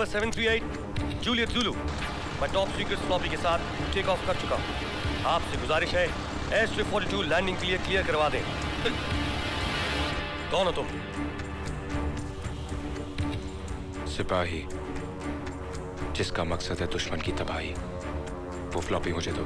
Number 738 Juliet Zulu, मैं top secret floppy के साथ टेक ऑफ कर चुका हूँ। आपसे गुजारिश है एयरस्ट्रिप 42 लैंडिंग के लिए क्लियर करवा दें। कौन हो तुम? सिपाही जिसका मकसद है दुश्मन की तबाही। वो फ्लॉपी मुझे दो।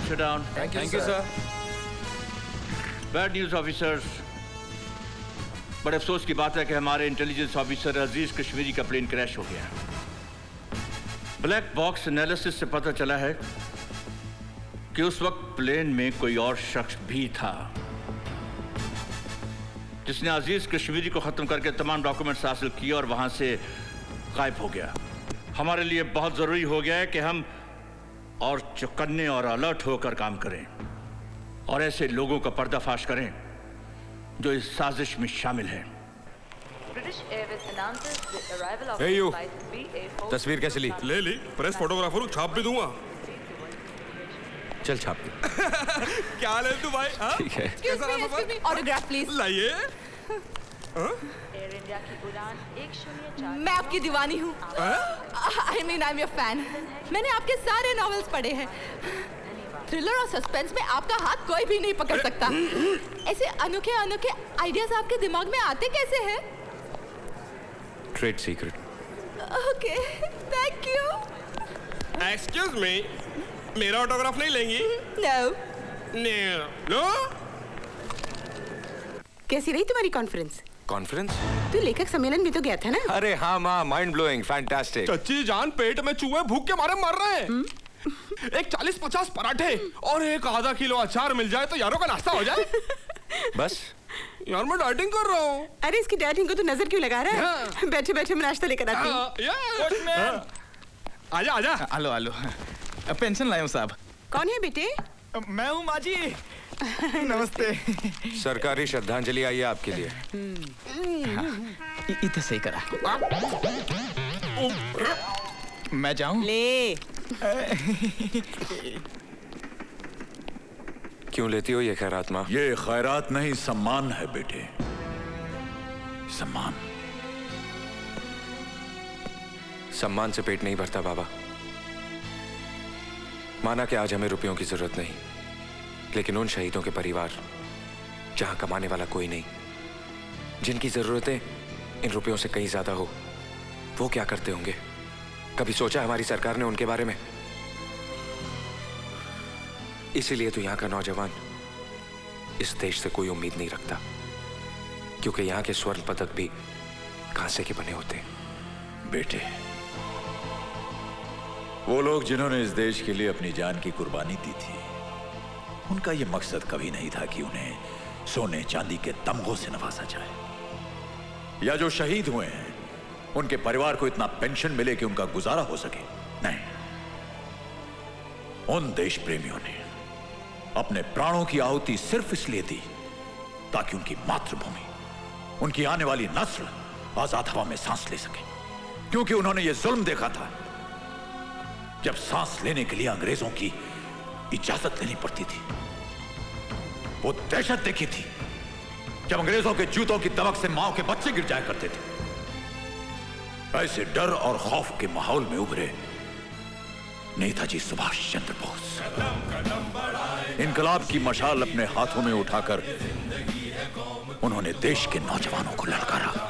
Sit down. Thank you, sir. Bad news, officers. बड़े अफसोस की बात है कि हमारे इंटेलिजेंस ऑफिसर अजीज कश्मीरी का प्लेन क्रैश हो गया। ब्लैक बॉक्स एनालिसिस से पता चला है कि उस वक्त प्लेन में कोई और शख्स भी था जिसने अजीज कश्मीरी को खत्म करके तमाम डॉक्यूमेंट्स हासिल किए और वहां से गायब हो गया। हमारे लिए बहुत जरूरी हो गया है कि हम और चौकन्ने और अलर्ट होकर काम करें और ऐसे लोगों का पर्दाफाश करें जो इस साजिश में शामिल हैं। Hey you, तस्वीर कैसे ली? ले ली, प्रेस फोटोग्राफर हूँ, छाप भी दूंगा। चल छाप दे। क्या ले तू भाई? ठीक है। कैसा रहा सफर? Autograph please. लाइए। एयर इंडिया की उड़ान 104। मैं आपकी दीवानी हूँ। I mean I'm your fan। मैंने आपके सारे नॉवेल्स पढ़े हैं। थ्रिलर और सस्पेंस में आपका हाथ कोई भी नहीं पकड़ सकता। ऐसे अनोखे अनोखे आइडियाज आपके दिमाग में आते कैसे हैं? Trade secret. Okay, thank you. Excuse me, मेरा ऑटोग्राफ नहीं लेंगी? नो। कैसी रही तुम्हारी कॉन्फ्रेंस? कॉन्फ्रेंस? तू लेखक सम्मेलन में तो गया था ना? अरे हाँ माँ, माइंड ब्लोइंग, फैंटास्टिक। चच्ची जान, पेट में चूहे भूख के मारे मर रहे हैं। एक 40-50 पराठे और एक आधा किलो अचार मिल जाए तो यारों का नाश्ता हो जाए। बस यार मैं डाइटिंग कर रहा हूँ। अरे इसकी डाइटिंग को तो नजर क्यों लगा रहा है? बैठे बैठे मैं नाश्ता लेकर आती हूँ। आजा आजा। आलो आलो। पेंशन लाया हूँ साहब। कौन है बेटे? मैं हूँ माँ जी। नमस्ते। सरकारी श्रद्धांजलि आई है आपके लिए। इतना सही करा। मैं जाऊँ? ले। क्यों लेती हो ये खैरात माँ? ये खैरात नहीं, सम्मान है बेटे, सम्मान। सम्मान से पेट नहीं भरता बाबा। माना कि आज हमें रुपयों की जरूरत नहीं, लेकिन उन शहीदों के परिवार जहां कमाने वाला कोई नहीं, जिनकी जरूरतें इन रुपयों से कहीं ज्यादा हो, वो क्या करते होंगे? कभी सोचा हमारी सरकार ने उनके बारे में? इसीलिए तो यहां का नौजवान इस देश से कोई उम्मीद नहीं रखता, क्योंकि यहां के स्वर्ण पदक भी कांसे के बने होते हैं। बेटे, वो लोग जिन्होंने इस देश के लिए अपनी जान की कुर्बानी दी थी, उनका यह मकसद कभी नहीं था कि उन्हें सोने चांदी के तमगों से नवाजा जाए, या जो शहीद हुए हैं उनके परिवार को इतना पेंशन मिले कि उनका गुजारा हो सके। नहीं, उन देश प्रेमियों ने अपने प्राणों की आहुति सिर्फ इसलिए दी ताकि उनकी मातृभूमि, उनकी आने वाली नस्ल आजाद हवा में सांस ले सके। क्योंकि उन्होंने यह जुल्म देखा था, जब सांस लेने के लिए अंग्रेजों की इजाजत लेनी पड़ती थी। वो दहशत देखी थी जब अंग्रेजों के जूतों की दमक से माओ के बच्चे गिर जाया करते थे। ऐसे डर और खौफ के माहौल में उभरे नेताजी सुभाष चंद्र बोस। इनकलाब की मशाल अपने हाथों में उठाकर उन्होंने देश के नौजवानों को ललकारा।